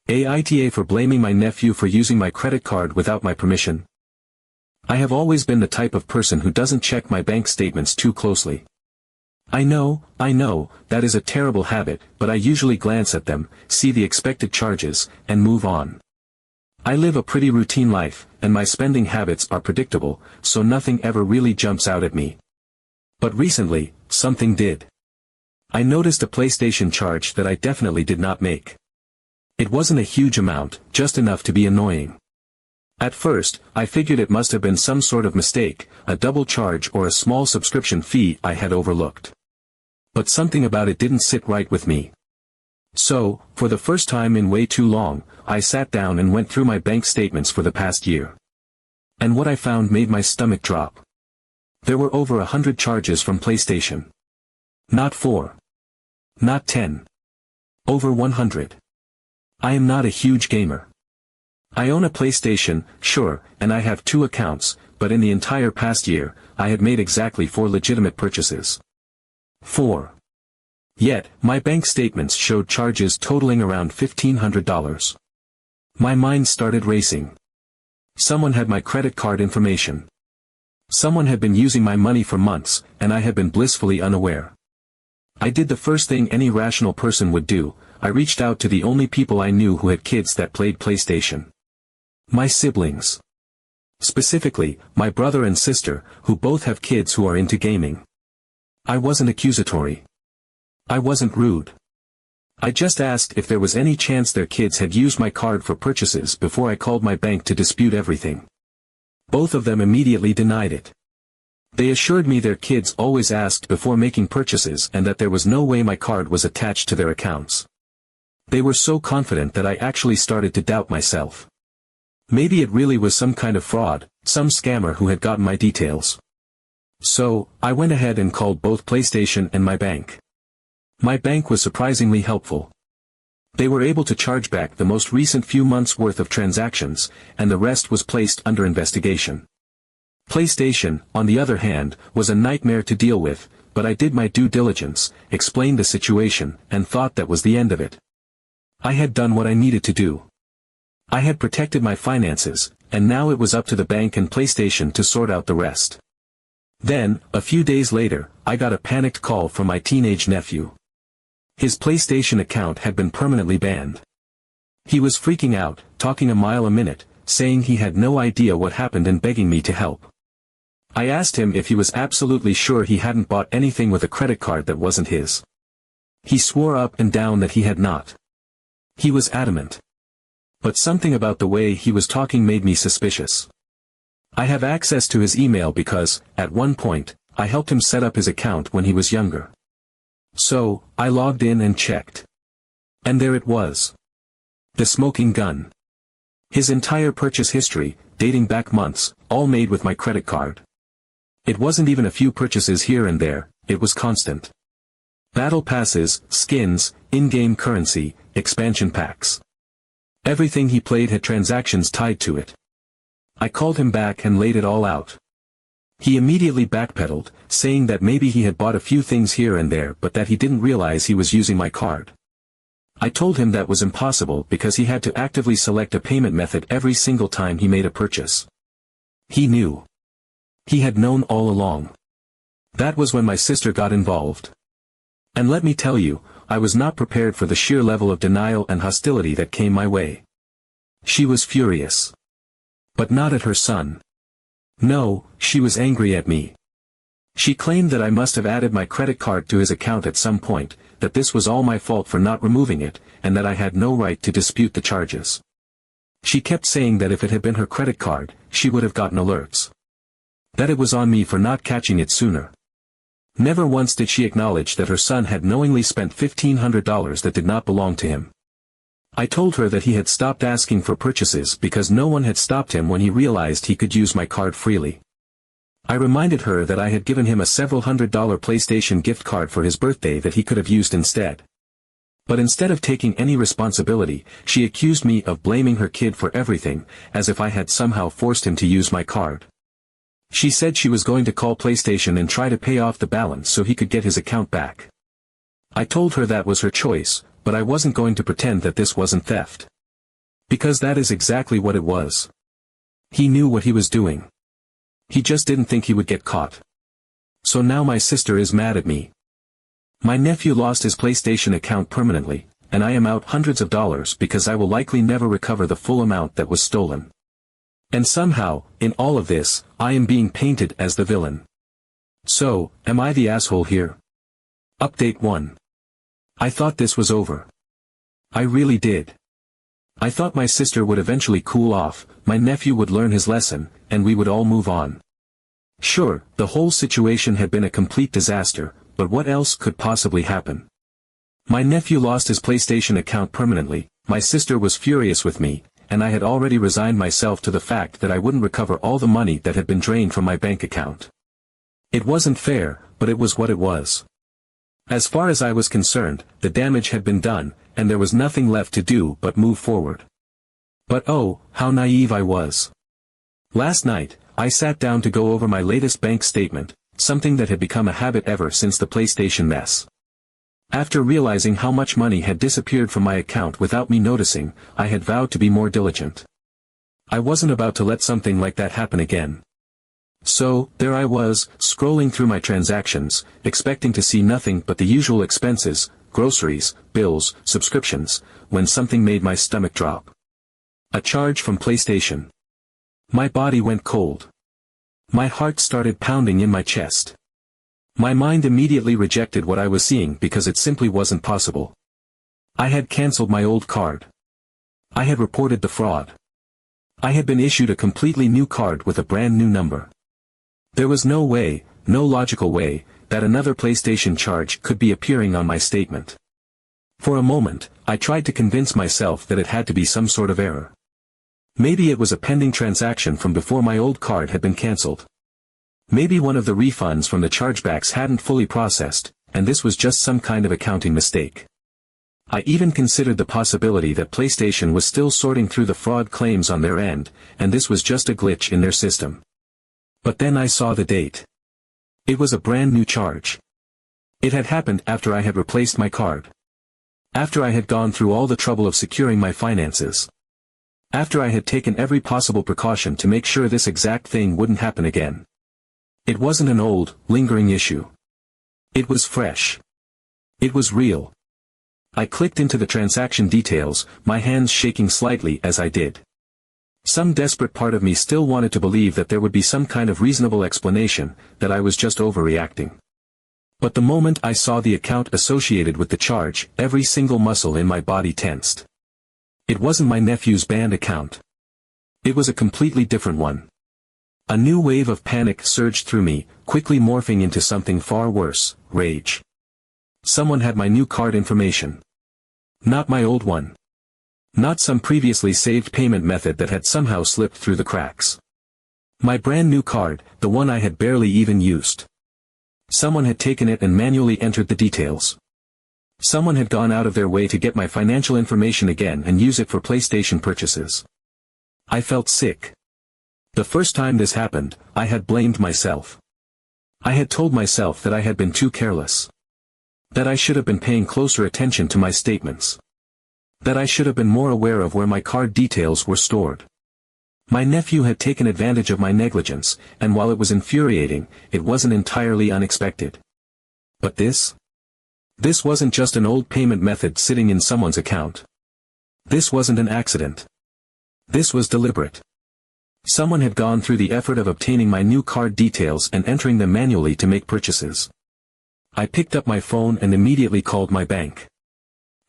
AITA for blaming my nephew for using my credit card without my permission. I have always been the type of person who doesn't check my bank statements too closely. I know, that is a terrible habit, but I usually glance at them, see the expected charges, and move on. I live a pretty routine life, and my spending habits are predictable, so nothing ever really jumps out at me. But recently, something did. I noticed a PlayStation charge that I definitely did not make. It wasn't a huge amount, just enough to be annoying. At first, I figured it must have been some sort of mistake, a double charge or a small subscription fee I had overlooked. But something about it didn't sit right with me. So, for the first time in way too long, I sat down and went through my bank statements for the past year. And what I found made my stomach drop. There were over 100 charges from PlayStation. Not 4. Not 10. Over 100. I am not a huge gamer. I own a PlayStation, sure, and I have 2 accounts, but in the entire past year, I had made exactly 4 legitimate purchases. 4. Yet, my bank statements showed charges totaling around $1,500. My mind started racing. Someone had my credit card information. Someone had been using my money for months, and I had been blissfully unaware. I did the first thing any rational person would do. I reached out to the only people I knew who had kids that played PlayStation. My siblings. Specifically, my brother and sister, who both have kids who are into gaming. I wasn't accusatory. I wasn't rude. I just asked if there was any chance their kids had used my card for purchases before I called my bank to dispute everything. Both of them immediately denied it. They assured me their kids always asked before making purchases and that there was no way my card was attached to their accounts. They were so confident that I actually started to doubt myself. Maybe it really was some kind of fraud, some scammer who had gotten my details. So, I went ahead and called both PlayStation and my bank. My bank was surprisingly helpful. They were able to charge back the most recent few months' worth of transactions, and the rest was placed under investigation. PlayStation, on the other hand, was a nightmare to deal with, but I did my due diligence, explained the situation, and thought that was the end of it. I had done what I needed to do. I had protected my finances, and now it was up to the bank and PlayStation to sort out the rest. Then, a few days later, I got a panicked call from my teenage nephew. His PlayStation account had been permanently banned. He was freaking out, talking a mile a minute, saying he had no idea what happened and begging me to help. I asked him if he was absolutely sure he hadn't bought anything with a credit card that wasn't his. He swore up and down that he had not. He was adamant. But something about the way he was talking made me suspicious. I have access to his email because, at one point, I helped him set up his account when he was younger. So, I logged in and checked. And there it was. The smoking gun. His entire purchase history, dating back months, all made with my credit card. It wasn't even a few purchases here and there, it was constant. Battle passes, skins, in-game currency, expansion packs. Everything he played had transactions tied to it. I called him back and laid it all out. He immediately backpedaled, saying that maybe he had bought a few things here and there but that he didn't realize he was using my card. I told him that was impossible because he had to actively select a payment method every single time he made a purchase. He knew. He had known all along. That was when my sister got involved. And let me tell you, I was not prepared for the sheer level of denial and hostility that came my way. She was furious. But not at her son. No, she was angry at me. She claimed that I must have added my credit card to his account at some point, that this was all my fault for not removing it, and that I had no right to dispute the charges. She kept saying that if it had been her credit card, she would have gotten alerts. That it was on me for not catching it sooner. Never once did she acknowledge that her son had knowingly spent $1,500 that did not belong to him. I told her that he had stopped asking for purchases because no one had stopped him when he realized he could use my card freely. I reminded her that I had given him a several $100 PlayStation gift card for his birthday that he could have used instead. But instead of taking any responsibility, she accused me of blaming her kid for everything, as if I had somehow forced him to use my card. She said she was going to call PlayStation and try to pay off the balance so he could get his account back. I told her that was her choice, but I wasn't going to pretend that this wasn't theft. Because that is exactly what it was. He knew what he was doing. He just didn't think he would get caught. So now my sister is mad at me. My nephew lost his PlayStation account permanently, and I am out hundreds of dollars because I will likely never recover the full amount that was stolen. And somehow, in all of this, I am being painted as the villain. So, am I the asshole here? Update 1. I thought this was over. I really did. I thought my sister would eventually cool off, my nephew would learn his lesson, and we would all move on. Sure, the whole situation had been a complete disaster, but what else could possibly happen? My nephew lost his PlayStation account permanently, my sister was furious with me, and I had already resigned myself to the fact that I wouldn't recover all the money that had been drained from my bank account. It wasn't fair, but it was what it was. As far as I was concerned, the damage had been done, and there was nothing left to do but move forward. But oh, how naive I was. Last night, I sat down to go over my latest bank statement, something that had become a habit ever since the PlayStation mess. After realizing how much money had disappeared from my account without me noticing, I had vowed to be more diligent. I wasn't about to let something like that happen again. So, there I was, scrolling through my transactions, expecting to see nothing but the usual expenses, groceries, bills, subscriptions, when something made my stomach drop. A charge from PlayStation. My body went cold. My heart started pounding in my chest. My mind immediately rejected what I was seeing because it simply wasn't possible. I had cancelled my old card. I had reported the fraud. I had been issued a completely new card with a brand new number. There was no way, no logical way, that another PlayStation charge could be appearing on my statement. For a moment, I tried to convince myself that it had to be some sort of error. Maybe it was a pending transaction from before my old card had been cancelled. Maybe one of the refunds from the chargebacks hadn't fully processed, and this was just some kind of accounting mistake. I even considered the possibility that PlayStation was still sorting through the fraud claims on their end, and this was just a glitch in their system. But then I saw the date. It was a brand new charge. It had happened after I had replaced my card. After I had gone through all the trouble of securing my finances. After I had taken every possible precaution to make sure this exact thing wouldn't happen again. It wasn't an old, lingering issue. It was fresh. It was real. I clicked into the transaction details, my hands shaking slightly as I did. Some desperate part of me still wanted to believe that there would be some kind of reasonable explanation, that I was just overreacting. But the moment I saw the account associated with the charge, every single muscle in my body tensed. It wasn't my nephew's banned account. It was a completely different one. A new wave of panic surged through me, quickly morphing into something far worse, rage. Someone had my new card information. Not my old one. Not some previously saved payment method that had somehow slipped through the cracks. My brand new card, the one I had barely even used. Someone had taken it and manually entered the details. Someone had gone out of their way to get my financial information again and use it for PlayStation purchases. I felt sick. The first time this happened, I had blamed myself. I had told myself that I had been too careless. That I should have been paying closer attention to my statements. That I should have been more aware of where my card details were stored. My nephew had taken advantage of my negligence, and while it was infuriating, it wasn't entirely unexpected. But this? This wasn't just an old payment method sitting in someone's account. This wasn't an accident. This was deliberate. Someone had gone through the effort of obtaining my new card details and entering them manually to make purchases. I picked up my phone and immediately called my bank.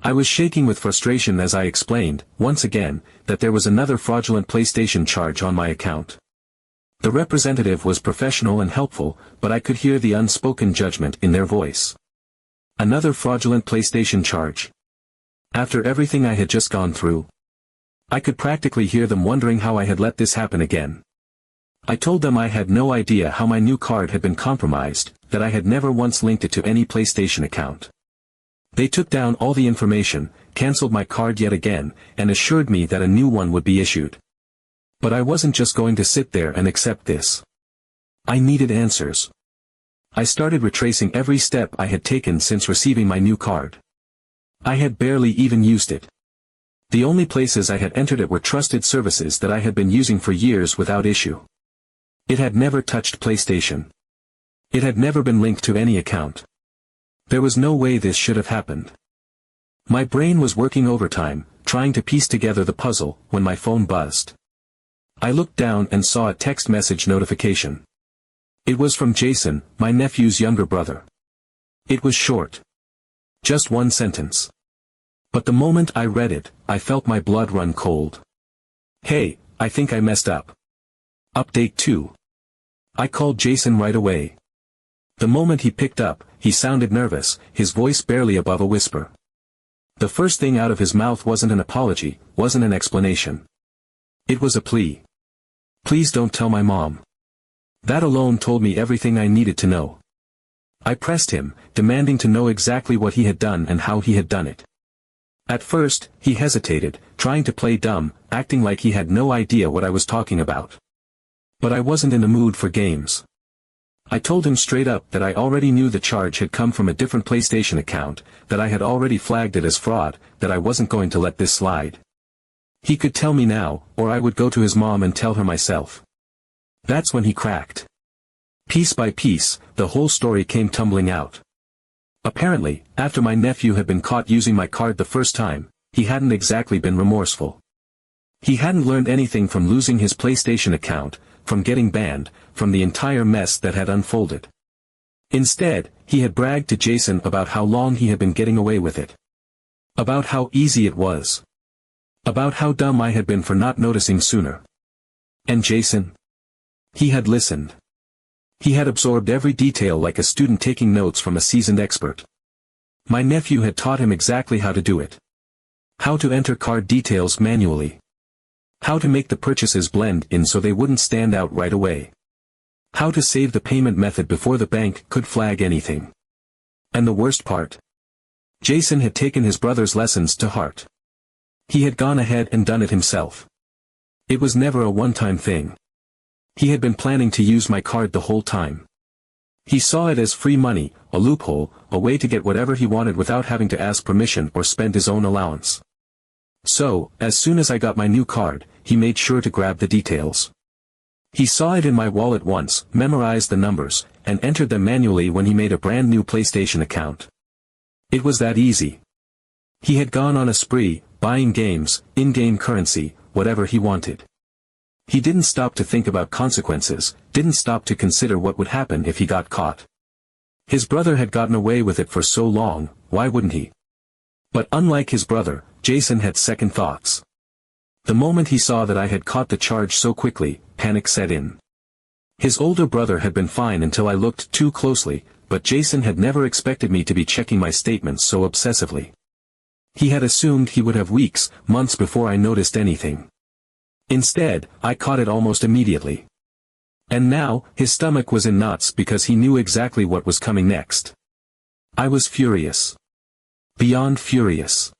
I was shaking with frustration as I explained, once again, that there was another fraudulent PlayStation charge on my account. The representative was professional and helpful, but I could hear the unspoken judgment in their voice. Another fraudulent PlayStation charge. After everything I had just gone through. I could practically hear them wondering how I had let this happen again. I told them I had no idea how my new card had been compromised, that I had never once linked it to any PlayStation account. They took down all the information, cancelled my card yet again, and assured me that a new one would be issued. But I wasn't just going to sit there and accept this. I needed answers. I started retracing every step I had taken since receiving my new card. I had barely even used it. The only places I had entered it were trusted services that I had been using for years without issue. It had never touched PlayStation. It had never been linked to any account. There was no way this should have happened. My brain was working overtime, trying to piece together the puzzle, when my phone buzzed. I looked down and saw a text message notification. It was from Jason, my nephew's younger brother. It was short. Just one sentence. But the moment I read it, I felt my blood run cold. "Hey, I think I messed up. Update 2. I called Jason right away. The moment he picked up, he sounded nervous, his voice barely above a whisper. The first thing out of his mouth wasn't an apology, wasn't an explanation. It was a plea. "Please don't tell my mom." That alone told me everything I needed to know. I pressed him, demanding to know exactly what he had done and how he had done it. At first, he hesitated, trying to play dumb, acting like he had no idea what I was talking about. But I wasn't in the mood for games. I told him straight up that I already knew the charge had come from a different PlayStation account, that I had already flagged it as fraud, that I wasn't going to let this slide. He could tell me now, or I would go to his mom and tell her myself. That's when he cracked. Piece by piece, the whole story came tumbling out. Apparently, after my nephew had been caught using my card the first time, he hadn't exactly been remorseful. He hadn't learned anything from losing his PlayStation account, from getting banned, from the entire mess that had unfolded. Instead, he had bragged to Jason about how long he had been getting away with it. About how easy it was. About how dumb I had been for not noticing sooner. And Jason? He had listened. He had absorbed every detail like a student taking notes from a seasoned expert. My nephew had taught him exactly how to do it. How to enter card details manually. How to make the purchases blend in so they wouldn't stand out right away. How to save the payment method before the bank could flag anything. And the worst part? Jason had taken his brother's lessons to heart. He had gone ahead and done it himself. It was never a one-time thing. He had been planning to use my card the whole time. He saw it as free money, a loophole, a way to get whatever he wanted without having to ask permission or spend his own allowance. So, as soon as I got my new card, he made sure to grab the details. He saw it in my wallet once, memorized the numbers, and entered them manually when he made a brand new PlayStation account. It was that easy. He had gone on a spree, buying games, in-game currency, whatever he wanted. He didn't stop to think about consequences, didn't stop to consider what would happen if he got caught. His brother had gotten away with it for so long, why wouldn't he? But unlike his brother, Jason had second thoughts. The moment he saw that I had caught the charge so quickly, panic set in. His older brother had been fine until I looked too closely, but Jason had never expected me to be checking my statements so obsessively. He had assumed he would have weeks, months before I noticed anything. Instead, I caught it almost immediately. And now, his stomach was in knots because he knew exactly what was coming next. I was furious. Beyond furious.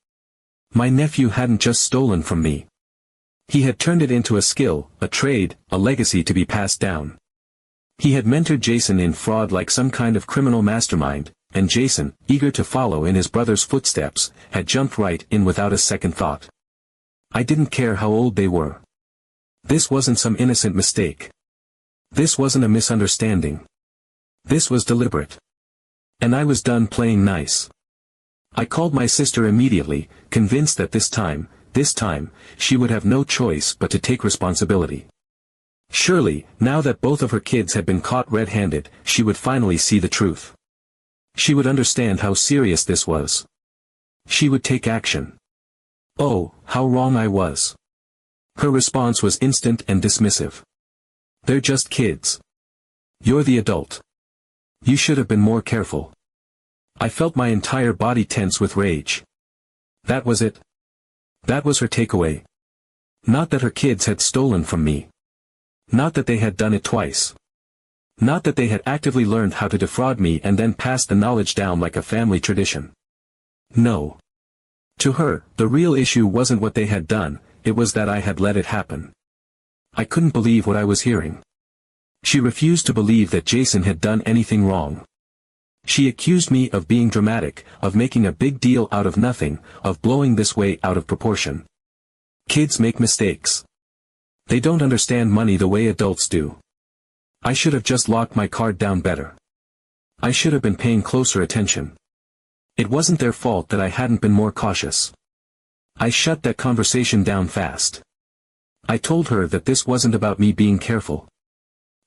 My nephew hadn't just stolen from me. He had turned it into a skill, a trade, a legacy to be passed down. He had mentored Jason in fraud like some kind of criminal mastermind, and Jason, eager to follow in his brother's footsteps, had jumped right in without a second thought. I didn't care how old they were. This wasn't some innocent mistake. This wasn't a misunderstanding. This was deliberate. And I was done playing nice. I called my sister immediately, convinced that this time, she would have no choice but to take responsibility. Surely, now that both of her kids had been caught red-handed, she would finally see the truth. She would understand how serious this was. She would take action. Oh, how wrong I was. Her response was instant and dismissive. They're just kids. You're the adult. You should have been more careful. I felt my entire body tense with rage. That was it. That was her takeaway. Not that her kids had stolen from me. Not that they had done it twice. Not that they had actively learned how to defraud me and then passed the knowledge down like a family tradition. No. To her, the real issue wasn't what they had done, it was that I had let it happen. I couldn't believe what I was hearing. She refused to believe that Jason had done anything wrong. She accused me of being dramatic, of making a big deal out of nothing, of blowing this way out of proportion. Kids make mistakes. They don't understand money the way adults do. I should have just locked my card down better. I should have been paying closer attention. It wasn't their fault that I hadn't been more cautious. I shut that conversation down fast. I told her that this wasn't about me being careful.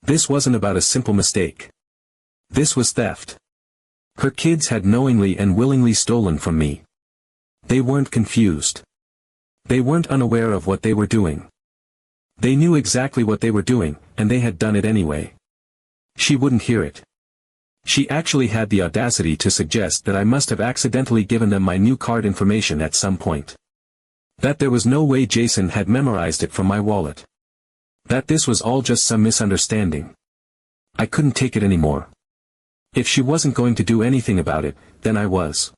This wasn't about a simple mistake. This was theft. Her kids had knowingly and willingly stolen from me. They weren't confused. They weren't unaware of what they were doing. They knew exactly what they were doing, and they had done it anyway. She wouldn't hear it. She actually had the audacity to suggest that I must have accidentally given them my new card information at some point. That there was no way Jason had memorized it from my wallet. That this was all just some misunderstanding. I couldn't take it anymore. If she wasn't going to do anything about it, then I was.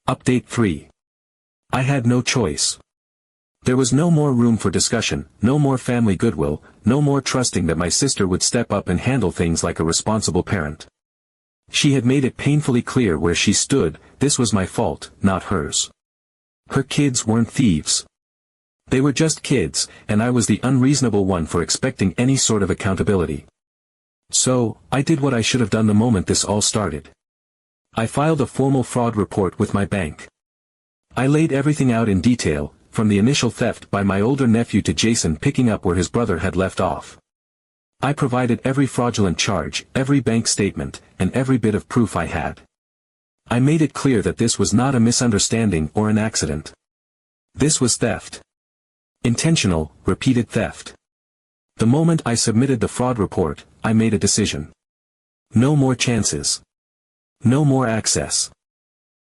Update 3. I had no choice. There was no more room for discussion, no more family goodwill, no more trusting that my sister would step up and handle things like a responsible parent. She had made it painfully clear where she stood. This was my fault, not hers. Her kids weren't thieves. They were just kids, and I was the unreasonable one for expecting any sort of accountability. So, I did what I should have done the moment this all started. I filed a formal fraud report with my bank. I laid everything out in detail, from the initial theft by my older nephew to Jason picking up where his brother had left off. I provided every fraudulent charge, every bank statement, and every bit of proof I had. I made it clear that this was not a misunderstanding or an accident. This was theft. Intentional, repeated theft. The moment I submitted the fraud report, I made a decision. No more chances. No more access.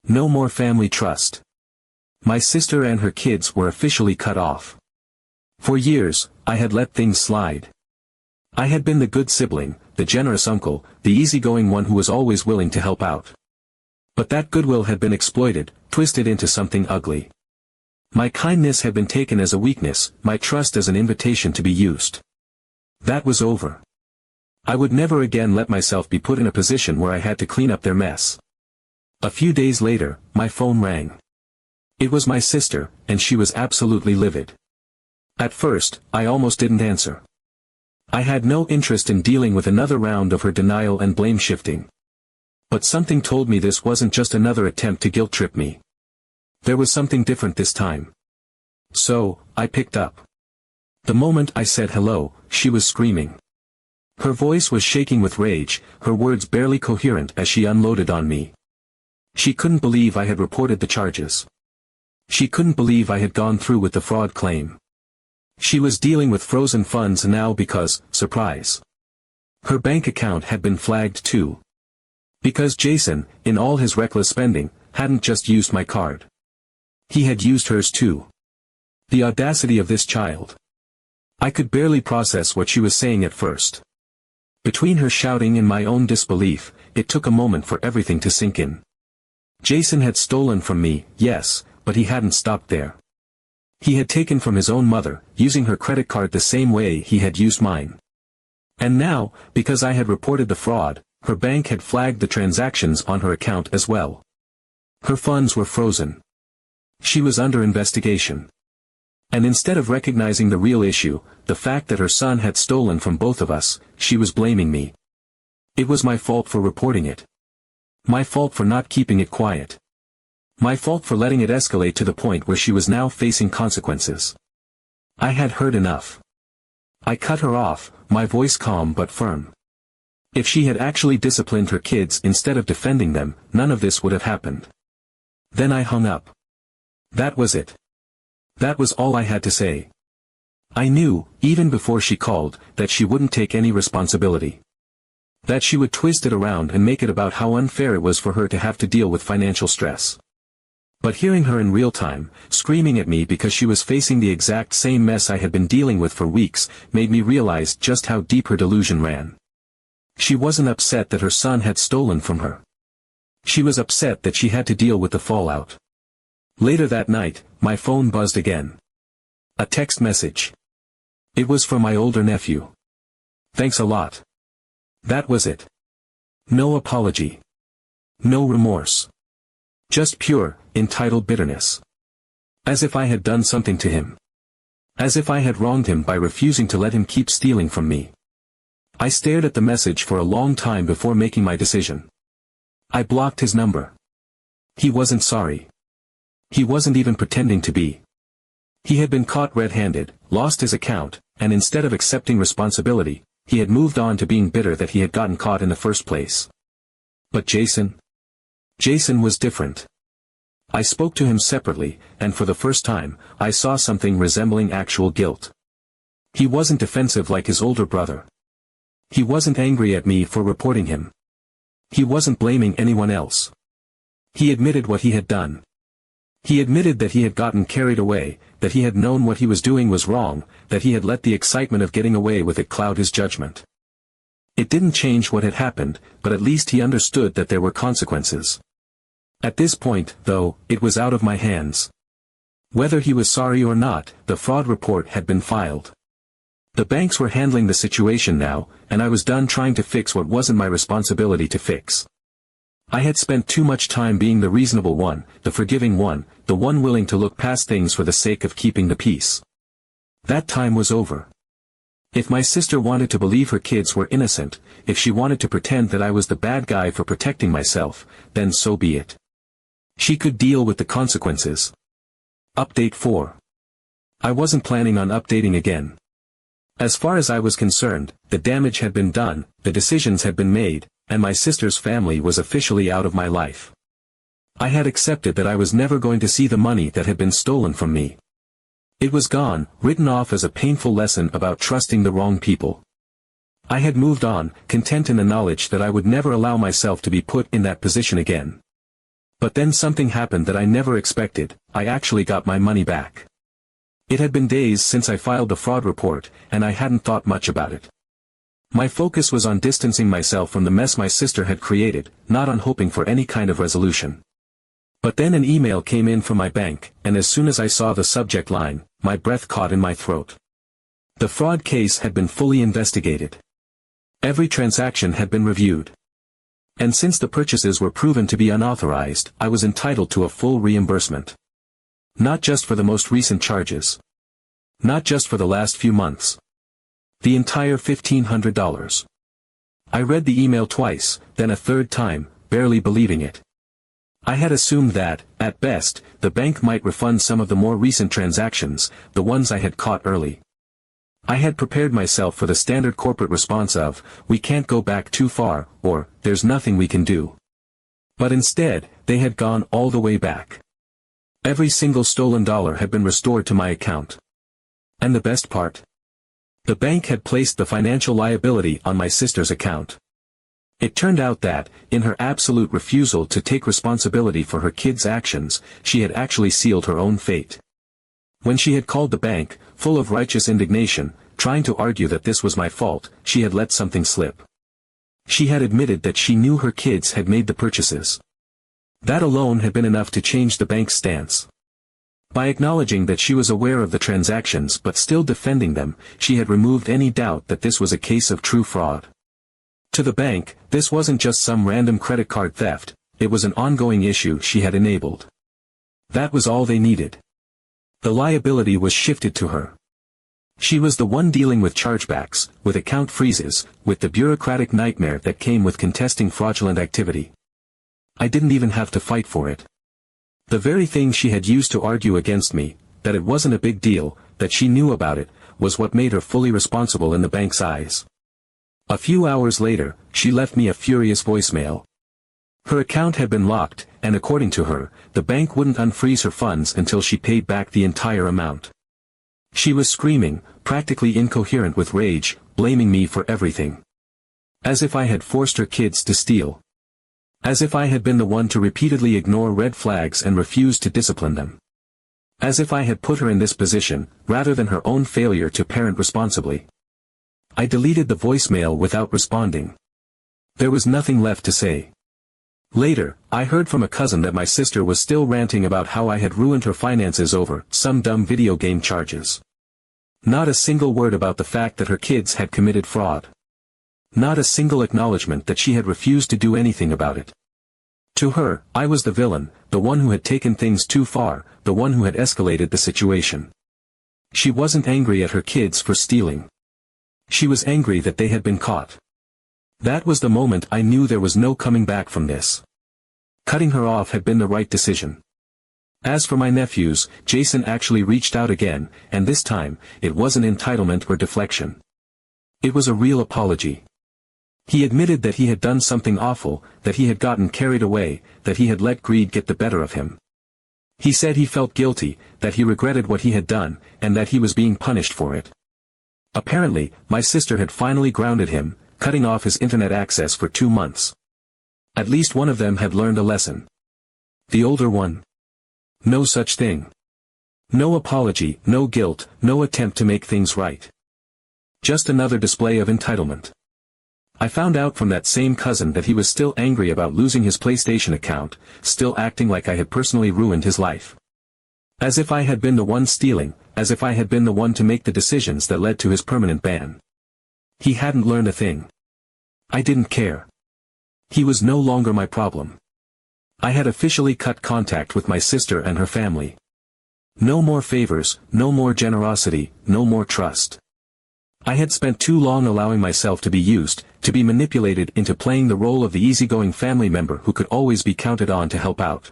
No more family trust. My sister and her kids were officially cut off. For years, I had let things slide. I had been the good sibling, the generous uncle, the easygoing one who was always willing to help out. But that goodwill had been exploited, twisted into something ugly. My kindness had been taken as a weakness, my trust as an invitation to be used. That was over. I would never again let myself be put in a position where I had to clean up their mess. A few days later, my phone rang. It was my sister, and she was absolutely livid. At first, I almost didn't answer. I had no interest in dealing with another round of her denial and blame shifting. But something told me this wasn't just another attempt to guilt-trip me. There was something different this time. So, I picked up. The moment I said hello, she was screaming. Her voice was shaking with rage, her words barely coherent as she unloaded on me. She couldn't believe I had reported the charges. She couldn't believe I had gone through with the fraud claim. She was dealing with frozen funds now because, surprise. Her bank account had been flagged too. Because Jason, in all his reckless spending, hadn't just used my card. He had used hers too. The audacity of this child. I could barely process what she was saying at first. Between her shouting and my own disbelief, it took a moment for everything to sink in. Jason had stolen from me, yes, but he hadn't stopped there. He had taken from his own mother, using her credit card the same way he had used mine. And now, because I had reported the fraud, her bank had flagged the transactions on her account as well. Her funds were frozen. She was under investigation. And instead of recognizing the real issue, the fact that her son had stolen from both of us, she was blaming me. It was my fault for reporting it. My fault for not keeping it quiet. My fault for letting it escalate to the point where she was now facing consequences. I had heard enough. I cut her off, my voice calm but firm. If she had actually disciplined her kids instead of defending them, none of this would have happened. Then I hung up. That was it. That was all I had to say. I knew, even before she called, that she wouldn't take any responsibility. That she would twist it around and make it about how unfair it was for her to have to deal with financial stress. But hearing her in real time, screaming at me because she was facing the exact same mess I had been dealing with for weeks, made me realize just how deep her delusion ran. She wasn't upset that her son had stolen from her. She was upset that she had to deal with the fallout. Later that night, my phone buzzed again. A text message. It was from my older nephew. Thanks a lot. That was it. No apology. No remorse. Just pure, entitled bitterness. As if I had done something to him. As if I had wronged him by refusing to let him keep stealing from me. I stared at the message for a long time before making my decision. I blocked his number. He wasn't sorry. He wasn't even pretending to be. He had been caught red-handed, lost his account, and instead of accepting responsibility, he had moved on to being bitter that he had gotten caught in the first place. But Jason? Jason was different. I spoke to him separately, and for the first time, I saw something resembling actual guilt. He wasn't defensive like his older brother. He wasn't angry at me for reporting him. He wasn't blaming anyone else. He admitted what he had done. He admitted that he had gotten carried away, that he had known what he was doing was wrong, that he had let the excitement of getting away with it cloud his judgment. It didn't change what had happened, but at least he understood that there were consequences. At this point, though, it was out of my hands. Whether he was sorry or not, the fraud report had been filed. The banks were handling the situation now, and I was done trying to fix what wasn't my responsibility to fix. I had spent too much time being the reasonable one, the forgiving one, the one willing to look past things for the sake of keeping the peace. That time was over. If my sister wanted to believe her kids were innocent, if she wanted to pretend that I was the bad guy for protecting myself, then so be it. She could deal with the consequences. Update 4. I wasn't planning on updating again. As far as I was concerned, the damage had been done, the decisions had been made, and my sister's family was officially out of my life. I had accepted that I was never going to see the money that had been stolen from me. It was gone, written off as a painful lesson about trusting the wrong people. I had moved on, content in the knowledge that I would never allow myself to be put in that position again. But then something happened that I never expected. I actually got my money back. It had been days since I filed the fraud report, and I hadn't thought much about it. My focus was on distancing myself from the mess my sister had created, not on hoping for any kind of resolution. But then an email came in from my bank, and as soon as I saw the subject line, my breath caught in my throat. The fraud case had been fully investigated. Every transaction had been reviewed. And since the purchases were proven to be unauthorized, I was entitled to a full reimbursement. Not just for the most recent charges. Not just for the last few months. The entire $1,500. I read the email twice, then a third time, barely believing it. I had assumed that, at best, the bank might refund some of the more recent transactions, the ones I had caught early. I had prepared myself for the standard corporate response of, "We can't go back too far," or, "There's nothing we can do." But instead, they had gone all the way back. Every single stolen dollar had been restored to my account. And the best part? The bank had placed the financial liability on my sister's account. It turned out that, in her absolute refusal to take responsibility for her kids' actions, she had actually sealed her own fate. When she had called the bank, full of righteous indignation, trying to argue that this was my fault, she had let something slip. She had admitted that she knew her kids had made the purchases. That alone had been enough to change the bank's stance. By acknowledging that she was aware of the transactions but still defending them, she had removed any doubt that this was a case of true fraud. To the bank, this wasn't just some random credit card theft, it was an ongoing issue she had enabled. That was all they needed. The liability was shifted to her. She was the one dealing with chargebacks, with account freezes, with the bureaucratic nightmare that came with contesting fraudulent activity. I didn't even have to fight for it. The very thing she had used to argue against me, that it wasn't a big deal, that she knew about it, was what made her fully responsible in the bank's eyes. A few hours later, she left me a furious voicemail. Her account had been locked, and according to her, the bank wouldn't unfreeze her funds until she paid back the entire amount. She was screaming, practically incoherent with rage, blaming me for everything. As if I had forced her kids to steal. As if I had been the one to repeatedly ignore red flags and refuse to discipline them. As if I had put her in this position, rather than her own failure to parent responsibly. I deleted the voicemail without responding. There was nothing left to say. Later, I heard from a cousin that my sister was still ranting about how I had ruined her finances over some dumb video game charges. Not a single word about the fact that her kids had committed fraud. Not a single acknowledgement that she had refused to do anything about it. To her, I was the villain, the one who had taken things too far, the one who had escalated the situation. She wasn't angry at her kids for stealing. She was angry that they had been caught. That was the moment I knew there was no coming back from this. Cutting her off had been the right decision. As for my nephews, Jason actually reached out again, and this time, it wasn't entitlement or deflection. It was a real apology. He admitted that he had done something awful, that he had gotten carried away, that he had let greed get the better of him. He said he felt guilty, that he regretted what he had done, and that he was being punished for it. Apparently, my sister had finally grounded him, cutting off his internet access for 2 months. At least one of them had learned a lesson. The older one. No such thing. No apology, no guilt, no attempt to make things right. Just another display of entitlement. I found out from that same cousin that he was still angry about losing his PlayStation account, still acting like I had personally ruined his life. As if I had been the one stealing, as if I had been the one to make the decisions that led to his permanent ban. He hadn't learned a thing. I didn't care. He was no longer my problem. I had officially cut contact with my sister and her family. No more favors, no more generosity, no more trust. I had spent too long allowing myself to be used, to be manipulated into playing the role of the easygoing family member who could always be counted on to help out.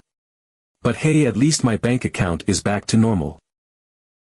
But hey, at least my bank account is back to normal.